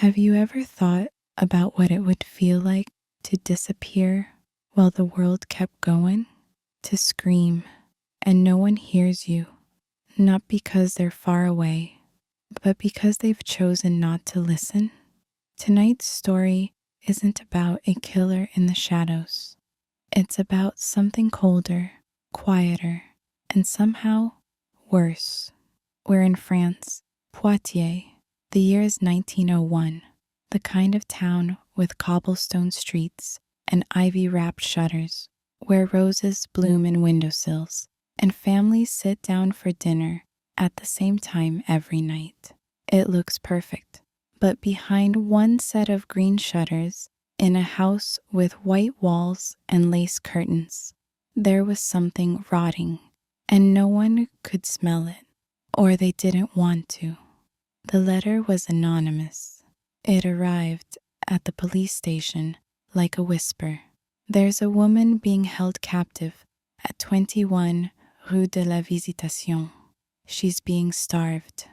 Have you ever thought about what it would feel like to disappear while the world kept going? To scream and no one hears you, not because they're far away, but because they've chosen not to listen? Tonight's story isn't about a killer in the shadows. It's about something colder, quieter, and somehow worse. We're in France, Poitiers. The year is 1901, the kind of town with cobblestone streets and ivy-wrapped shutters, where roses bloom in windowsills and families sit down for dinner at the same time every night. It looks perfect, but behind one set of green shutters, in a house with white walls and lace curtains, there was something rotting, and no one could smell it, or they didn't want to. The letter was anonymous. It arrived at the police station like a whisper. There's a woman being held captive at 21 Rue de la Visitation. She's being starved.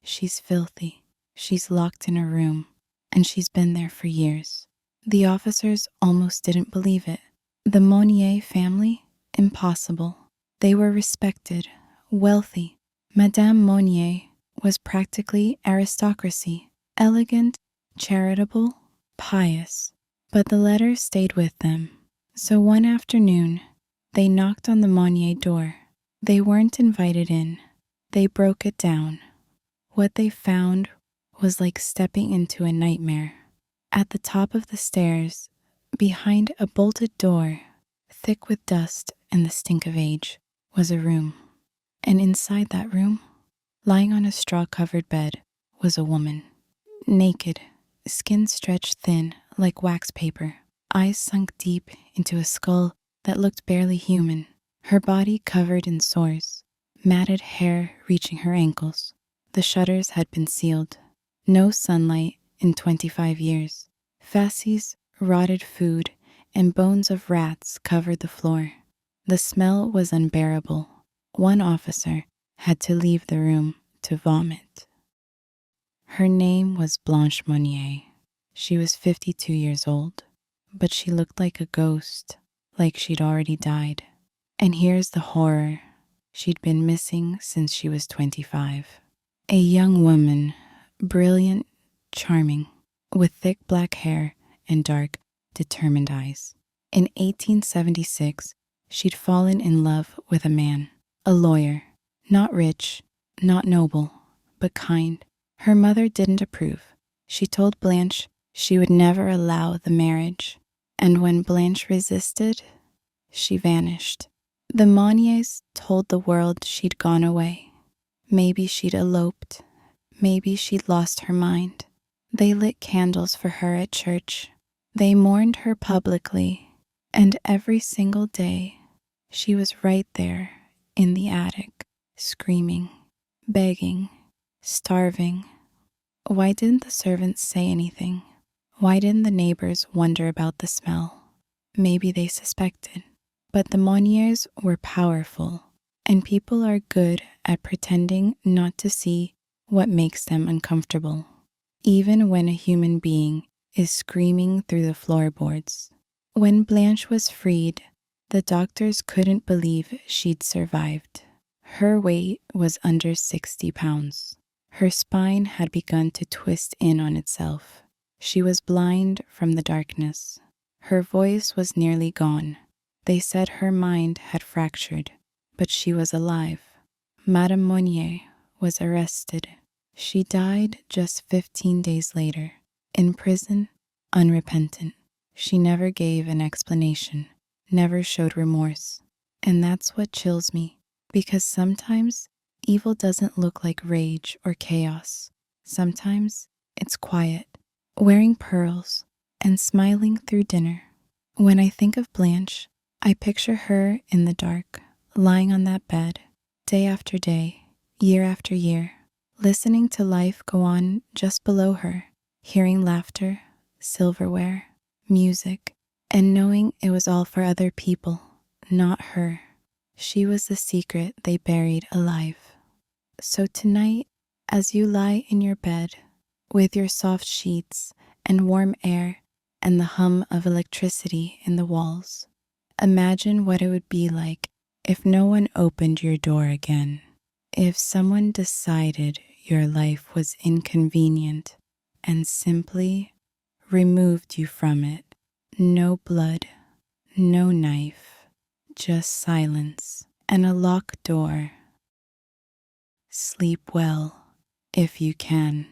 She's filthy. She's locked in a room, and she's been there for years. The officers almost didn't believe it. The Monnier family? Impossible. They were respected, wealthy. Madame Monnier was practically aristocracy, elegant, charitable, pious. But the letter stayed with them. So one afternoon, they knocked on the Monnier door. They weren't invited in. They broke it down. What they found was like stepping into a nightmare. At the top of the stairs, behind a bolted door, thick with dust and the stink of age, was a room. And inside that room, lying on a straw-covered bed, was a woman. Naked, skin stretched thin like wax paper, eyes sunk deep into a skull that looked barely human, her body covered in sores, matted hair reaching her ankles. The shutters had been sealed. No sunlight in 25 years. Fasces, rotted food, and bones of rats covered the floor. The smell was unbearable. One officer had to leave the room to vomit. Her name was Blanche Monnier. She was 52 years old, but she looked like a ghost, like she'd already died. And here's the horror. She'd been missing since she was 25. A young woman, brilliant, charming, with thick black hair and dark, determined eyes. In 1876, she'd fallen in love with a man, a lawyer, not rich, not noble, but kind. Her mother didn't approve. She told Blanche she would never allow the marriage, and when Blanche resisted, she vanished. The Monniers told the world she'd gone away. Maybe she'd eloped. Maybe she'd lost her mind. They lit candles for her at church. They mourned her publicly, and every single day, she was right there in the attic, screaming, begging, starving. Why didn't the servants say anything? Why didn't the neighbors wonder about the smell? Maybe they suspected. But the Monniers were powerful, and people are good at pretending not to see what makes them uncomfortable, even when a human being is screaming through the floorboards. When Blanche was freed, the doctors couldn't believe she'd survived. Her weight was under 60 pounds. Her spine had begun to twist in on itself. She was blind from the darkness. Her voice was nearly gone. They said her mind had fractured, but she was alive. Madame Monnier was arrested. She died just 15 days later, in prison, unrepentant. She never gave an explanation, never showed remorse. And that's what chills me, because sometimes evil doesn't look like rage or chaos. Sometimes it's quiet, wearing pearls and smiling through dinner. When I think of Blanche, I picture her in the dark, lying on that bed, day after day, year after year, listening to life go on just below her, hearing laughter, silverware, music, and knowing it was all for other people, not her. She was the secret they buried alive. So tonight, as you lie in your bed, with your soft sheets and warm air and the hum of electricity in the walls. Imagine what it would be like if no one opened your door again, if someone decided your life was inconvenient and simply removed you from it. No blood, no knife, just silence and a locked door. Sleep well if you can.